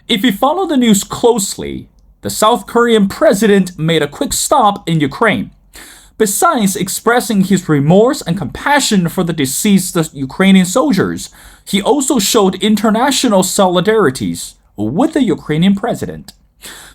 If you follow the news closely, the South Korean president made a quick stop in Ukraine. Besides expressing his remorse and compassion for the deceased Ukrainian soldiers, he also showed international solidarities with the Ukrainian president.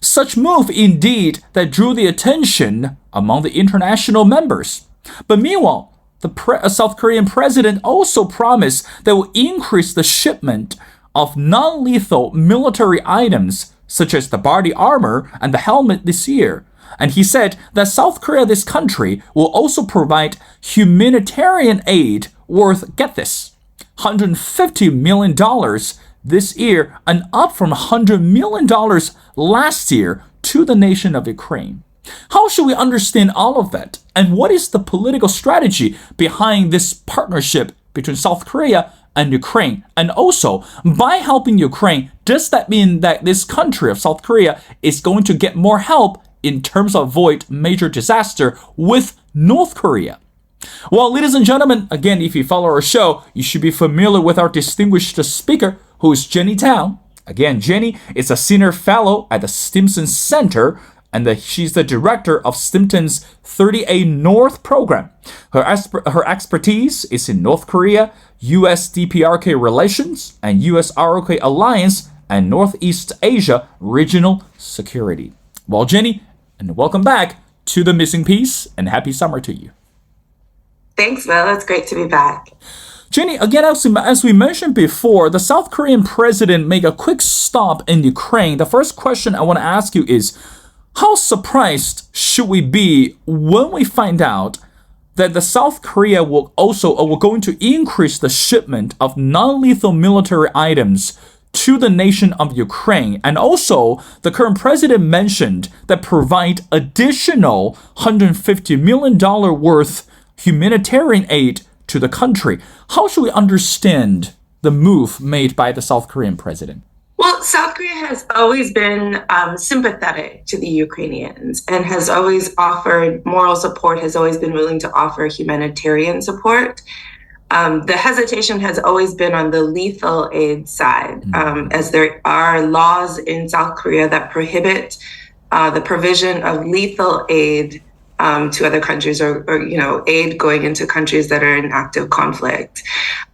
Such move indeed that drew the attention among the international members. But meanwhile, the South Korean president also promised that will increase the shipment of non-lethal military items such as the body armor and the helmet this year. And he said that South Korea, this country, will also provide humanitarian aid worth, get this, $150 million this year and up from $100 million last year to the nation of Ukraine. How should we understand all of that? And what is the political strategy behind this partnership between South Korea and Ukraine? And also, by helping Ukraine, does that mean that this country of South Korea is going to get more help in terms of avoid major disaster with North Korea? Well, ladies and gentlemen, again, if you follow our show, you should be familiar with our distinguished speaker, who is Jenny Tao. Again, Jenny is a senior fellow at the Stimson Center, and she's the director of Stimson's 30A North program. Her expertise is in North Korea, US-DPRK relations, and US-ROK alliance, and Northeast Asia regional security. Well, Jenny, and welcome back to The Missing Piece, and happy summer to you. Thanks, Will. It's great to be back. Jenny, again, as we mentioned before, the South Korean president made a quick stop in Ukraine. The first question I want to ask you is, how surprised should we be when we find out that the South Korea will going to increase the shipment of non-lethal military items to the nation of Ukraine? And also, the current president mentioned that provide additional $150 million worth humanitarian aid to the country. How should we understand the move made by the South Korean president? Well, South Korea has always been sympathetic to the Ukrainians and has always offered moral support, has always been willing to offer humanitarian support. The hesitation has always been on the lethal aid side, as there are laws in South Korea that prohibit the provision of lethal aid to other countries, or aid going into countries that are in active conflict.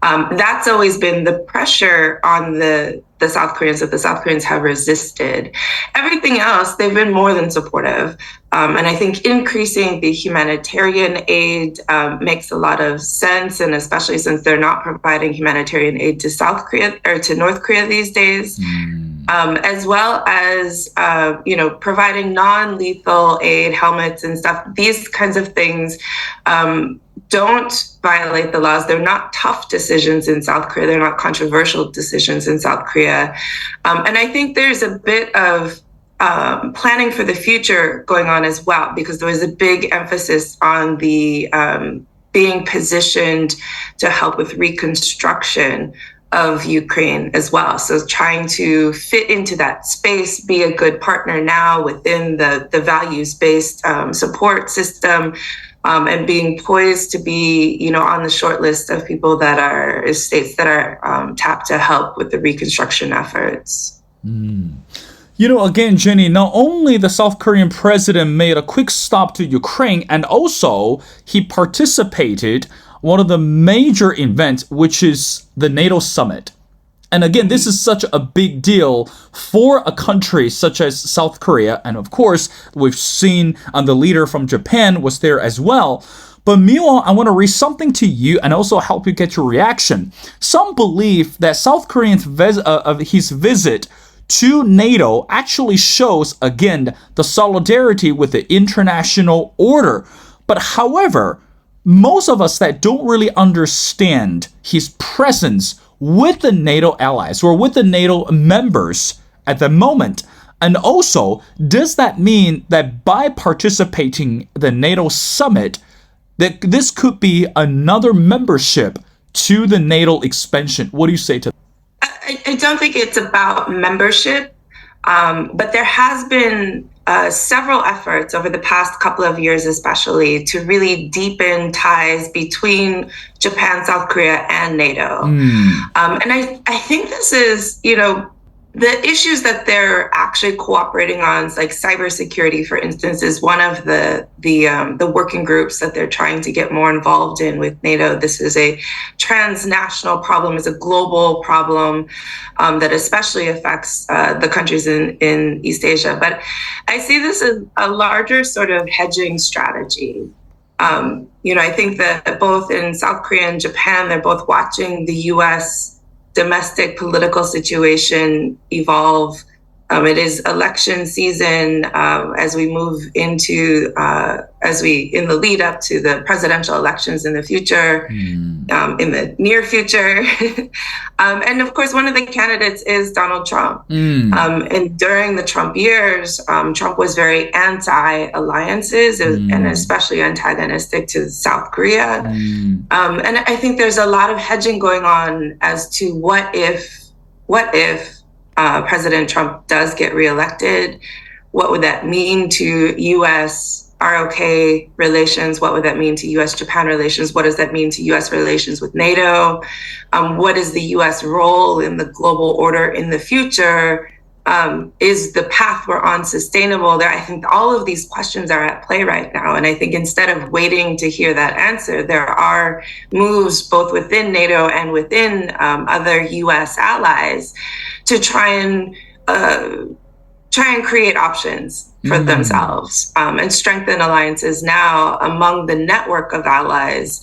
That's always been the pressure on the South Koreans, that the South Koreans have resisted. Everything else, they've been more than supportive. And I think increasing the humanitarian aid makes a lot of sense, and especially since they're not providing humanitarian aid to South Korea or to North Korea these days. As well as, providing non-lethal aid, helmets and stuff. These kinds of things don't violate the laws. They're not tough decisions in South Korea. They're not controversial decisions in South Korea. And I think there's a bit of planning for the future going on as well, because there was a big emphasis on the being positioned to help with reconstruction of Ukraine as well. So trying to fit into that space, be a good partner now within the values-based support system, and being poised to be, on the short list of people that are states that are tapped to help with the reconstruction efforts. Again, Jenny, not only the South Korean president made a quick stop to Ukraine, and also he participated one of the major events, which is the NATO summit. And again, this is such a big deal for a country such as South Korea. And of course, we've seen the leader from Japan was there as well. But meanwhile, I want to read something to you and also help you get your reaction. Some believe that South Korean's his visit to NATO actually shows, again, the solidarity with the international order. But however, most of us that don't really understand his presence with the NATO allies or with the NATO members at the moment. And also, does that mean that by participating in the NATO summit, that this could be another membership to the NATO expansion? What do you say to that? I don't think it's about membership, but there has been several efforts over the past couple of years, especially, to really deepen ties between Japan, South Korea, and NATO. And I think this is, the issues that they're actually cooperating on, like cybersecurity, for instance, is one of the working groups that they're trying to get more involved in with NATO. This is a transnational problem, it's a global problem that especially affects the countries in East Asia. But I see this as a larger sort of hedging strategy. I think that both in South Korea and Japan, they're both watching the US domestic political situation evolve. It is election season as we move into, in the lead up to the presidential elections in the future, in the near future. And of course, one of the candidates is Donald Trump. And during the Trump years, Trump was very anti-alliances and especially antagonistic to South Korea. And I think there's a lot of hedging going on as to what if President Trump does get reelected, what would that mean to US-ROK relations? What would that mean to US-Japan relations? What does that mean to US relations with NATO? What is the US role in the global order in the future? Is the path we're on sustainable? I think all of these questions are at play right now. And I think instead of waiting to hear that answer, there are moves both within NATO and within other US allies to try and create options for themselves and strengthen alliances now among the network of allies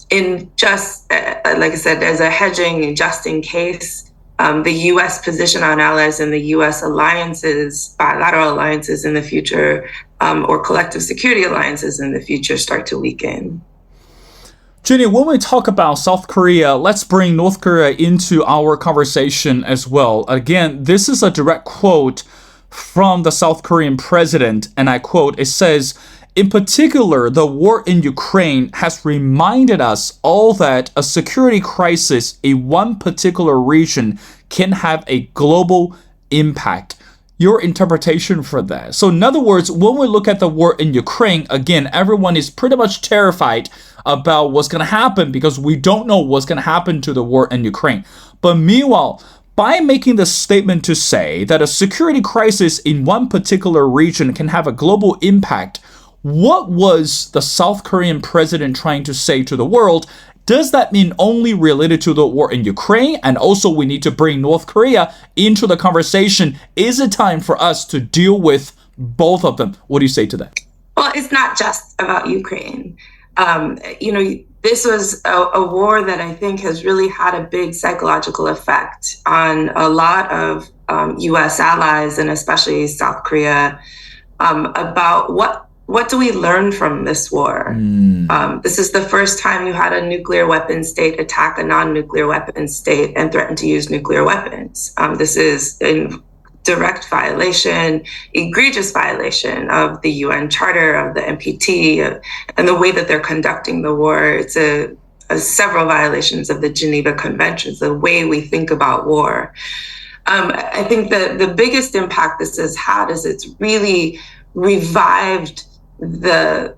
in just, like I said, as a hedging just in case the U.S. position on allies and the U.S. alliances, bilateral alliances in the future, or collective security alliances in the future start to weaken. Jenny, when we talk about South Korea, let's bring North Korea into our conversation as well. Again, this is a direct quote from the South Korean president, and I quote, it says, "In particular, the war in Ukraine has reminded us all that a security crisis in one particular region can have a global impact." Your interpretation for that? So in other words, when we look at the war in Ukraine, again, everyone is pretty much terrified about what's going to happen because we don't know what's going to happen to the war in Ukraine. But meanwhile, by making the statement to say that a security crisis in one particular region can have a global impact, what was the South Korean president trying to say to the world? Does that mean only related to the war in Ukraine? And also we need to bring North Korea into the conversation. Is it time for us to deal with both of them? What do you say to that? Well, it's not just about Ukraine. This was a war that I think has really had a big psychological effect on a lot of U.S. allies and especially South Korea about what do we learn from this war? This is the first time you had a nuclear weapon state attack a non-nuclear weapon state and threaten to use nuclear weapons. This is in direct violation, egregious violation of the UN Charter, of the NPT, and the way that they're conducting the war. It's several violations of the Geneva Conventions, the way we think about war. I think that the biggest impact this has had is it's really revived the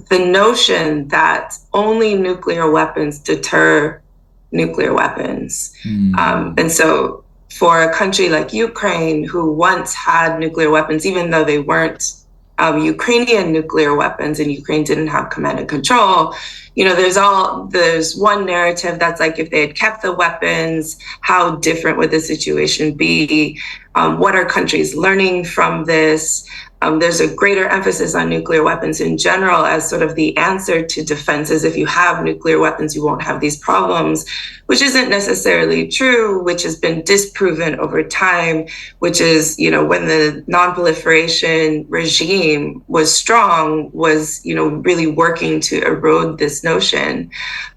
notion that only nuclear weapons deter nuclear weapons. And so for a country like Ukraine, who once had nuclear weapons, even though they weren't Ukrainian nuclear weapons and Ukraine didn't have command and control, there's one narrative that's like, if they had kept the weapons, how different would the situation be? What are countries learning from this? There's a greater emphasis on nuclear weapons in general as sort of the answer to defenses. If you have nuclear weapons, you won't have these problems, which isn't necessarily true, which has been disproven over time, which is, when the non-proliferation regime was strong, was, really working to erode this notion.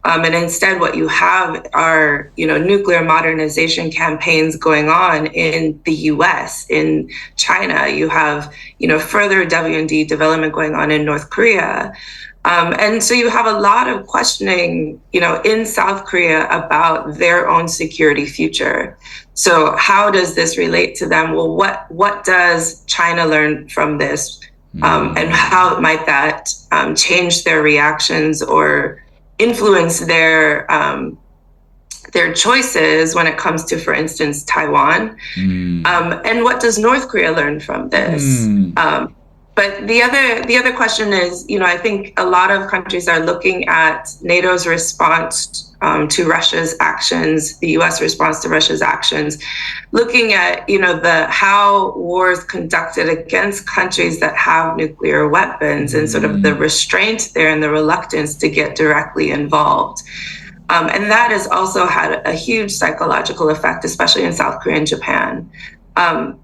And instead, what you have are, nuclear modernization campaigns going on in the US, in China. You have, further W&D development going on in North Korea. And so you have a lot of questioning, in South Korea about their own security future. So how does this relate to them? Well, what does China learn from this? And how might that change their reactions or influence their their choices when it comes to, for instance, Taiwan. And what does North Korea learn from this? But the other question is, I think a lot of countries are looking at NATO's response to Russia's actions, the U.S. response to Russia's actions, looking at the how wars conducted against countries that have nuclear weapons and sort of the restraint there and the reluctance to get directly involved. And that has also had a huge psychological effect, especially in South Korea and Japan.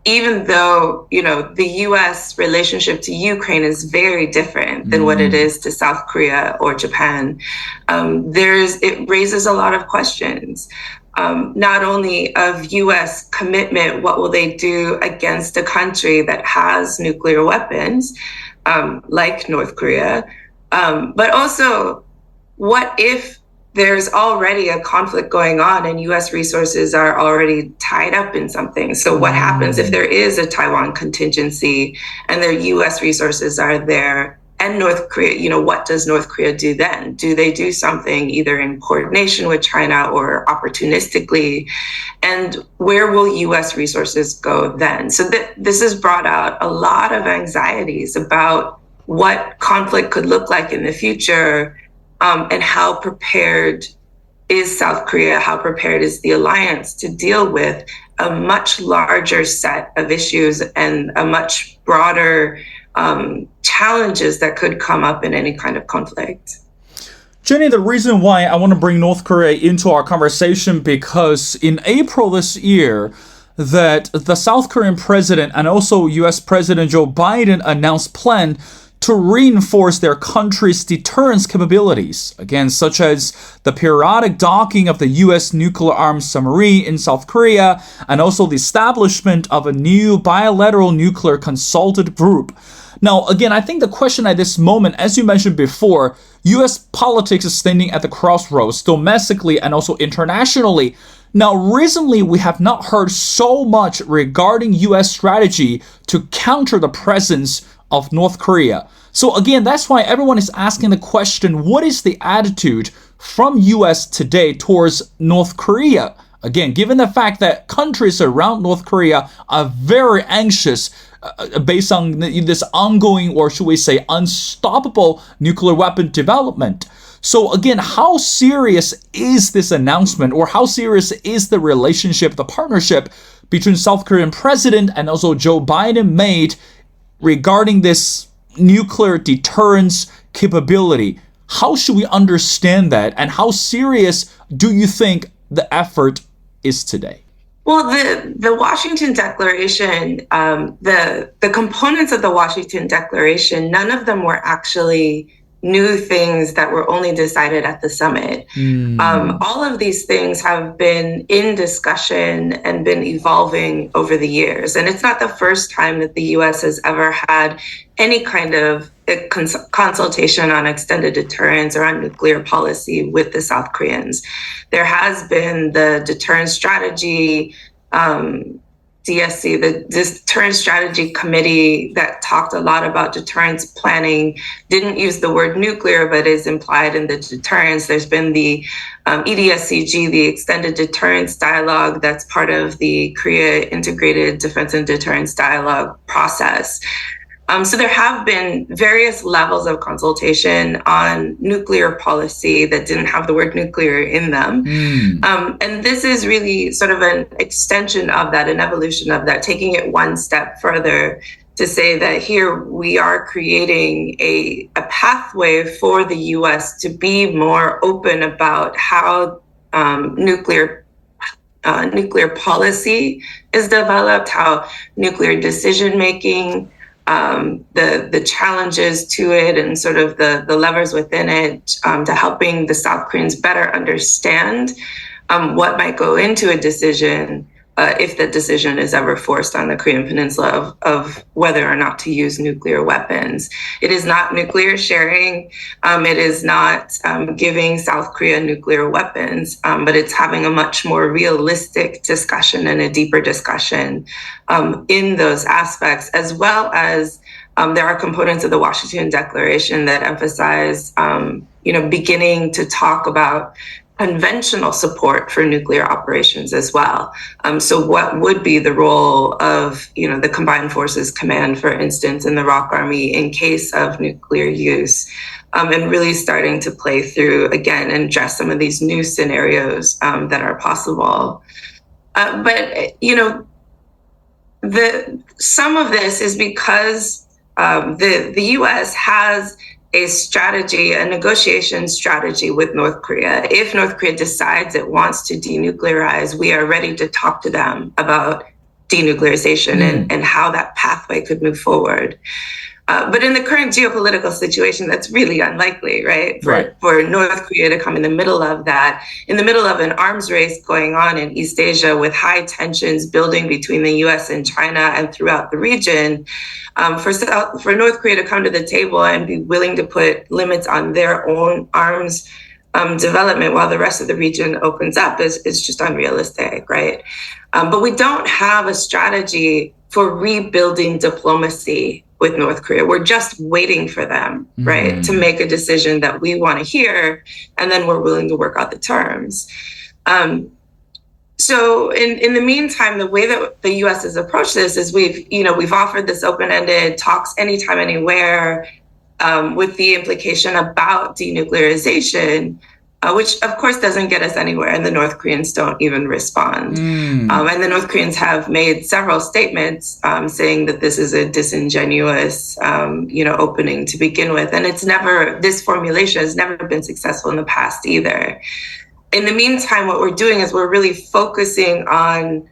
Even though, the U.S. relationship to Ukraine is very different than what it is to South Korea or Japan, it raises a lot of questions, not only of U.S. commitment, what will they do against a country that has nuclear weapons, like North Korea, but also what if there's already a conflict going on and U.S. resources are already tied up in something. So what happens if there is a Taiwan contingency and their U.S. resources are there and North Korea, what does North Korea do then? Do they do something either in coordination with China or opportunistically? And where will U.S. resources go then? So this has brought out a lot of anxieties about what conflict could look like in the future. And how prepared is South Korea, how prepared is the alliance to deal with a much larger set of issues and a much broader challenges that could come up in any kind of conflict? Jenny, the reason why I want to bring North Korea into our conversation because in April this year, that the South Korean president and also U.S. President Joe Biden announced plan to reinforce their country's deterrence capabilities, again, such as the periodic docking of the U.S. nuclear-armed submarine in South Korea, and also the establishment of a new bilateral nuclear consultative group. Now, again, I think the question at this moment, as you mentioned before, U.S. politics is standing at the crossroads, domestically and also internationally. Now, recently, we have not heard so much regarding U.S. strategy to counter the presence of North Korea. So again, that's why everyone is asking the question, what is the attitude from US today towards North Korea? Again, given the fact that countries around North Korea are very anxious based on this ongoing, or should we say, unstoppable nuclear weapon development. So again, how serious is this announcement, or how serious is the relationship, the partnership between South Korean president and also Joe Biden made regarding this nuclear deterrence capability? How should we understand that, and how serious do you think the effort is today? Well, the Washington Declaration, the components of the Washington Declaration, none of them were actually new things that were only decided at the summit. All of these things have been in discussion and been evolving over the years. And it's not the first time that the U.S. has ever had any kind of consultation on extended deterrence or on nuclear policy with the South Koreans. There has been the deterrence strategy, DSC, the Deterrence Strategy Committee, that talked a lot about deterrence planning, didn't use the word nuclear, but is implied in the deterrence. There's been the EDSCG, the Extended Deterrence Dialogue, that's part of the Korea Integrated Defense and Deterrence Dialogue process. So there have been various levels of consultation on nuclear policy that didn't have the word nuclear in them. And this is really sort of an extension of that, an evolution of that, taking it one step further to say that here we are creating a pathway for the U.S. to be more open about how nuclear policy is developed, how nuclear decision-making, the challenges to it and sort of the levers within it, to helping the South Koreans better understand what might go into a decision if the decision is ever forced on the Korean Peninsula of whether or not to use nuclear weapons. It is not nuclear sharing. It is not giving South Korea nuclear weapons, but it's having a much more realistic discussion and a deeper discussion in those aspects, as well as there are components of the Washington Declaration that emphasize, beginning to talk about conventional support for nuclear operations as well. So what would be the role of, the Combined Forces Command, for instance, in the ROK Army in case of nuclear use, and really starting to play through again and address some of these new scenarios that are possible. But some of this is because the U.S. has a strategy, a negotiation strategy with North Korea. If North Korea decides it wants to denuclearize, we are ready to talk to them about denuclearization and how that pathway could move forward. But in the current geopolitical situation, that's really unlikely, right? For North Korea to come in the middle of that, in the middle of an arms race going on in East Asia with high tensions building between the US and China and throughout the region, for North Korea to come to the table and be willing to put limits on their own arms development while the rest of the region opens up is just unrealistic, right? But we don't have a strategy for rebuilding diplomacy with North Korea. We're just waiting for them, right, to make a decision that we want to hear, and then we're willing to work out the terms. So in the meantime, the way that the U.S. has approached this is we've offered this open-ended talks anytime, anywhere, with the implication about denuclearization, which of course doesn't get us anywhere, and the North Koreans don't even respond. And the North Koreans have made several statements saying that this is a disingenuous, opening to begin with, and this formulation has never been successful in the past either. In the meantime, what we're doing is we're really focusing on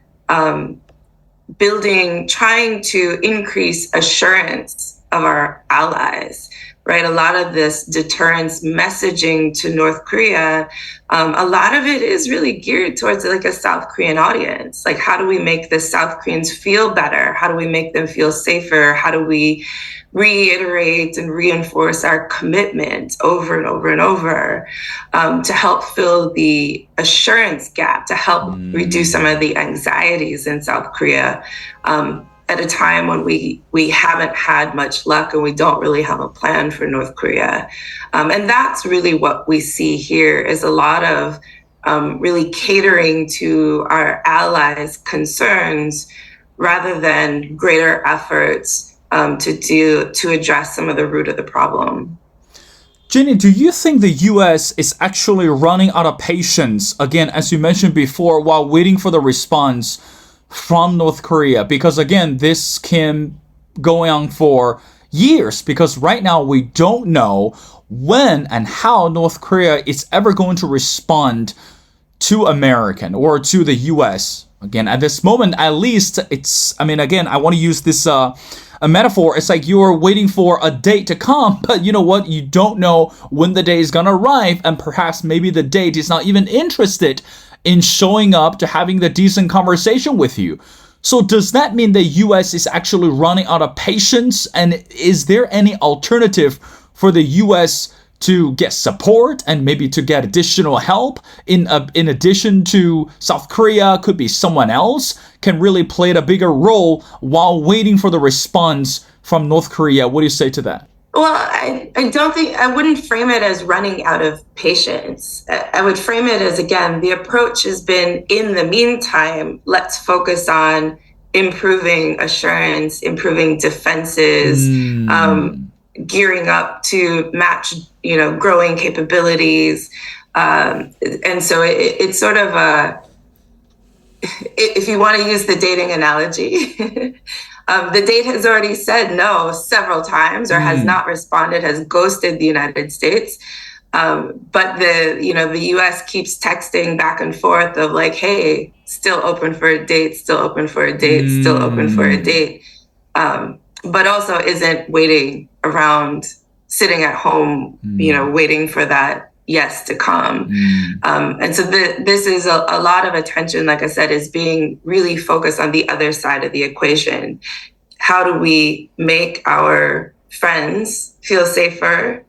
trying to increase assurance of our allies. Right, a lot of this deterrence messaging to North Korea, a lot of it is really geared towards like a South Korean audience. Like, how do we make the South Koreans feel better? How do we make them feel safer? How do we reiterate and reinforce our commitment over and over and over to help fill the assurance gap, to help reduce some of the anxieties in South Korea? At a time when we haven't had much luck and we don't really have a plan for North Korea. And that's really what we see here is a lot of really catering to our allies' concerns rather than greater efforts to address some of the root of the problem. Jenny, do you think the U.S. is actually running out of patience, again, as you mentioned before, while waiting for the response from North Korea? Because again, this can go on for years, because right now we don't know when and how North Korea is ever going to respond to American or to the US. Again, at this moment, at least again, I want to use this a metaphor. It's like you're waiting for a date to come, but you know what? You don't know when the day is going to arrive, and perhaps maybe the date is not even interested in showing up to having the decent conversation with you. So does that mean the US is actually running out of patience? And is there any alternative for the US to get support and maybe to get additional help in addition to South Korea? Could be someone else can really play a bigger role while waiting for the response from North Korea. What do you say to that? Well, I wouldn't frame it as running out of patience. I would frame it as, again, the approach has been, in the meantime, let's focus on improving assurance, improving defenses, gearing up to match, growing capabilities. And so it's sort of if you want to use the dating analogy, the date has already said no several times or has not responded, has ghosted the United States. But the U.S. keeps texting back and forth of like, hey, still open for a date, still open for a date, still open for a date. But also isn't waiting around, sitting at home, waiting for that yes to come. And so this is a lot of attention, like I said, is being really focused on the other side of the equation. How do we make our friends feel safer?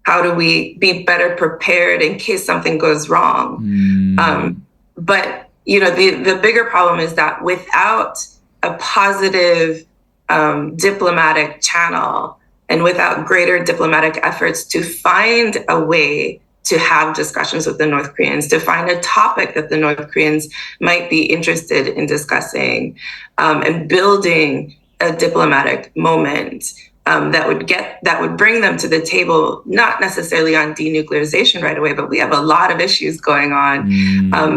How do we be better prepared in case something goes wrong? But, the bigger problem is that without a positive diplomatic channel and without greater diplomatic efforts to find a way to have discussions with the North Koreans, to find a topic that the North Koreans might be interested in discussing, and building a diplomatic moment that would bring them to the table, not necessarily on denuclearization right away, but we have a lot of issues going on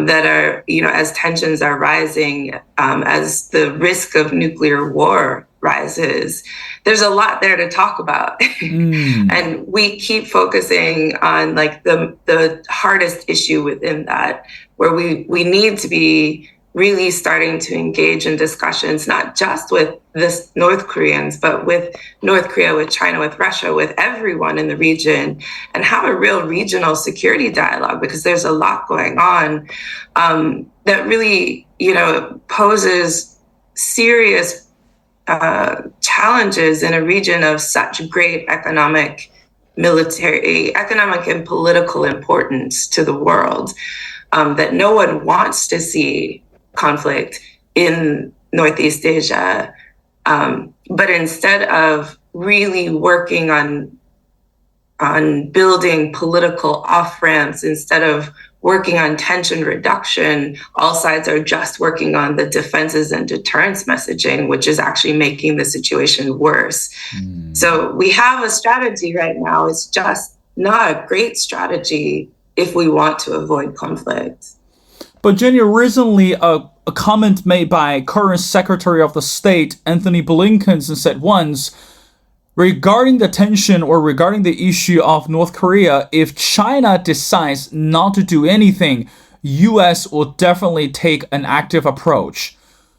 that are, as tensions are rising, as the risk of nuclear war rises, there's a lot there to talk about. And we keep focusing on like the hardest issue within that, where we need to be really starting to engage in discussions, not just with the North Koreans, but with North Korea, with China, with Russia, with everyone in the region, and have a real regional security dialogue, because there's a lot going on that really, poses serious challenges in a region of such great economic and political importance to the world, that no one wants to see conflict in Northeast Asia. But instead of really working on building political off-ramps, instead of working on tension reduction, all sides are just working on the defenses and deterrence messaging, which is actually making the situation worse. So we have a strategy right now. It's just not a great strategy if we want to avoid conflict. But Jenny, recently a comment made by current Secretary of the State Anthony Blinken said once, regarding the tension or regarding the issue of North Korea, if China decides not to do anything, US will definitely take an active approach.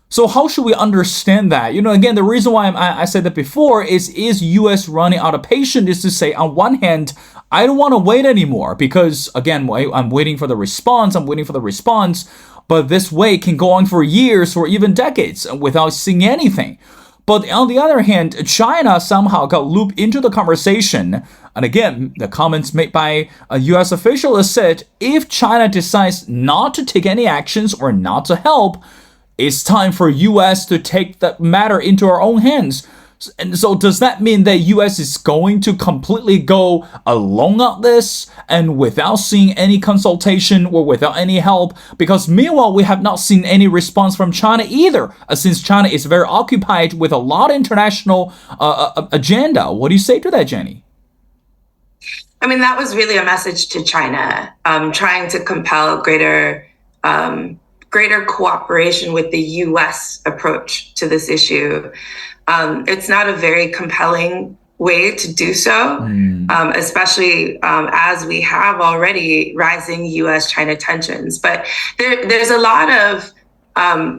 So how should we understand that? Again, the reason why I said that before is US running out of patience, is to say, on one hand, I don't want to wait anymore because, again, I'm waiting for the response, but this wait can go on for years or even decades without seeing anything. But on the other hand, China somehow got looped into the conversation. And again, the comments made by a US official said, if China decides not to take any actions or not to help, it's time for US to take the matter into our own hands. And so does that mean that US is going to completely go alone on this and without seeing any consultation or without any help? Because meanwhile, we have not seen any response from China either, since China is very occupied with a lot of international agenda. What do you say to that, Jenny? I mean, that was really a message to China, trying to compel greater cooperation with the US approach to this issue. It's not a very compelling way to do so, especially as we have already rising US-China tensions. But there's a lot of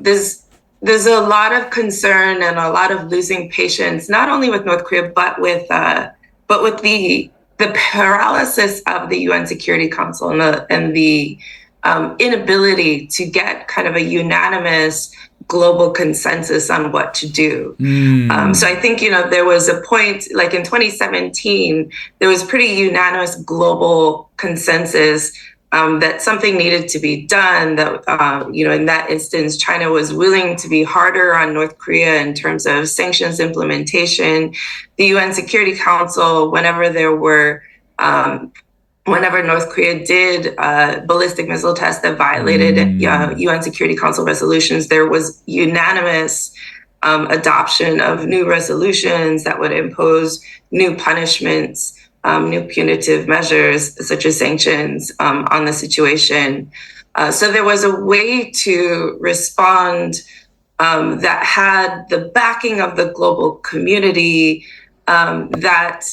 there's a lot of concern and a lot of losing patience, not only with North Korea, but with the paralysis of the UN Security Council and the inability to get kind of a unanimous global consensus on what to do. So I think, there was a point, like in 2017, there was pretty unanimous global consensus that something needed to be done, that, in that instance, China was willing to be harder on North Korea in terms of sanctions implementation. The UN Security Council, whenever North Korea did ballistic missile tests that violated UN Security Council resolutions, there was unanimous adoption of new resolutions that would impose new punishments, new punitive measures, such as sanctions on the situation. So there was a way to respond that had the backing of the global community, that,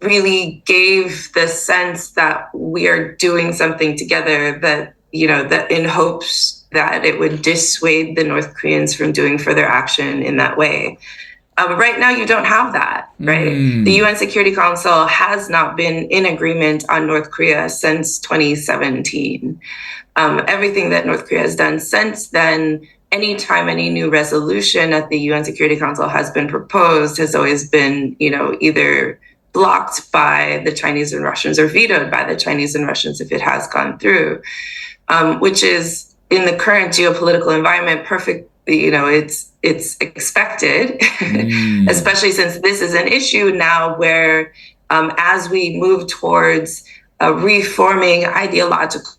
really gave the sense that we are doing something together, that in hopes that it would dissuade the North Koreans from doing further action in that way. Right now, you don't have that, right? The UN Security Council has not been in agreement on North Korea since 2017. Everything that North Korea has done since then, anytime any new resolution at the UN Security Council has been proposed, has always been, either blocked by the Chinese and Russians or vetoed by the Chinese and Russians if it has gone through, which is, in the current geopolitical environment, perfect. It's expected, especially since this is an issue now where as we move towards reforming ideological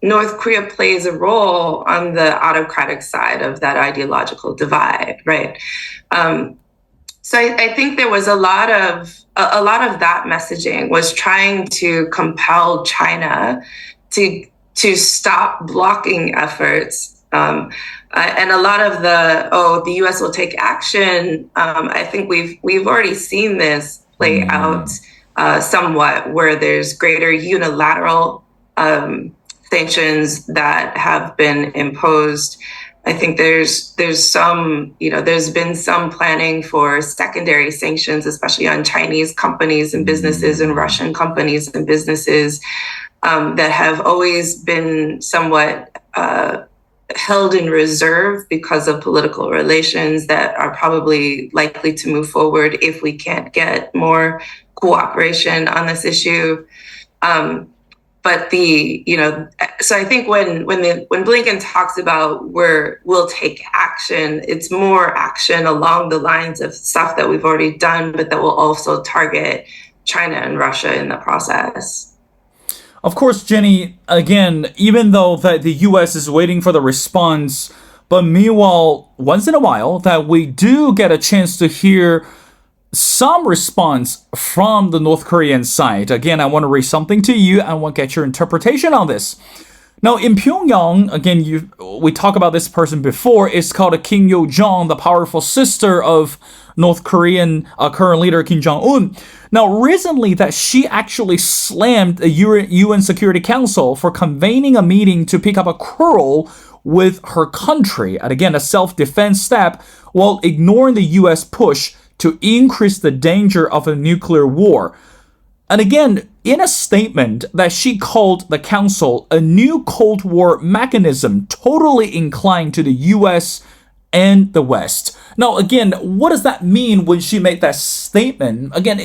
North Korea plays a role on the autocratic side of that ideological divide, right? So I think there was a lot of that messaging was trying to compel China to stop blocking efforts, and a lot of the U.S. will take action. I think we've already seen this play out somewhat, where there's greater unilateral sanctions that have been imposed. I think there's been some planning for secondary sanctions, especially on Chinese companies and businesses and Russian companies and businesses that have always been somewhat held in reserve because of political relations that are probably likely to move forward if we can't get more cooperation on this issue. But so I think when Blinken talks about we'll take action, it's more action along the lines of stuff that we've already done, but that will also target China and Russia in the process. Of course, Jenny, again, even though that the U.S. is waiting for the response, but meanwhile, once in a while, that we do get a chance to hear some response from the North Korean side. Again, I want to read something to you. I want to get your interpretation on this. Now, in Pyongyang, again, we talked about this person before. It's called Kim Yo-jong, the powerful sister of North Korean current leader Kim Jong-un. Now, recently, that she actually slammed the UN Security Council for convening a meeting to pick up a quarrel with her country. And again, a self-defense step while ignoring the U.S. push to increase the danger of a nuclear war. And again, in a statement that she called the council a new Cold War mechanism totally inclined to the US and the West. Now, again, what does that mean when she made that statement? Again,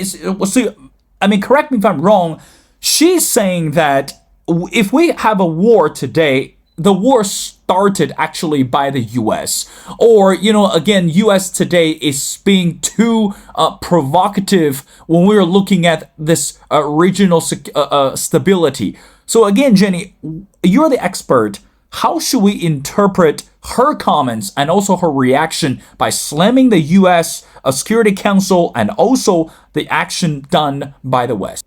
correct me if I'm wrong. She's saying that if we have a war today, the war started actually by the U.S. Or, again, U.S. today is being too provocative when we're looking at this regional stability. So again, Jenny, you're the expert. How should we interpret her comments and also her reaction by slamming the U.S. Security Council and also the action done by the West?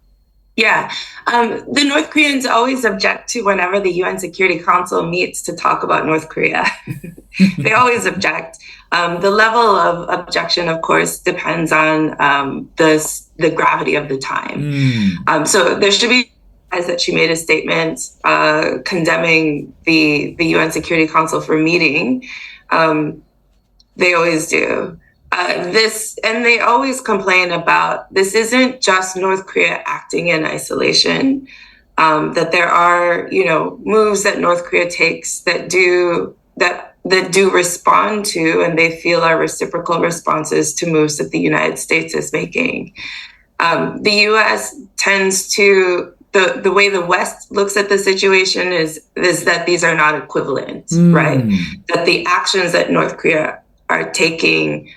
Yeah, the North Koreans always object to whenever the UN Security Council meets to talk about North Korea. They always object. The level of objection, of course, depends on the gravity of the time. So there should be that she made a statement condemning the UN Security Council for meeting. They always do. And they always complain about this isn't just North Korea acting in isolation, that there are, moves that North Korea takes that do respond to, and they feel are reciprocal responses to moves that the United States is making. The U.S. tends to, the way the West looks at the situation is that these are not equivalent, right? That the actions that North Korea are taking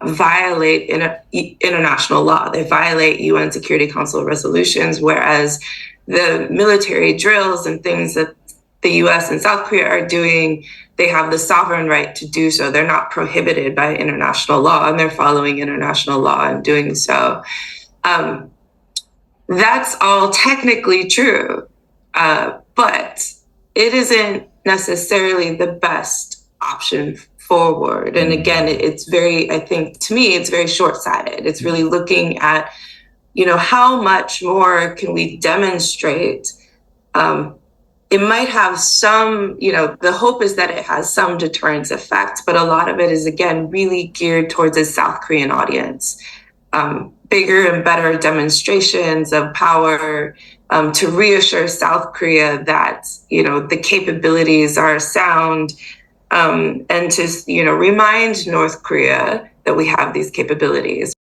violate international law. They violate UN Security Council resolutions, whereas the military drills and things that the US and South Korea are doing, they have the sovereign right to do so. They're not prohibited by international law, and they're following international law in doing so. That's all technically true, but it isn't necessarily the best option forward. And again, it's very, I think, to me, it's very short-sighted. It's really looking at, how much more can we demonstrate? It might have some, the hope is that it has some deterrence effect, but a lot of it is, again, really geared towards a South Korean audience. Bigger and better demonstrations of power to reassure South Korea that, the capabilities are sound, and to, remind North Korea that we have these capabilities.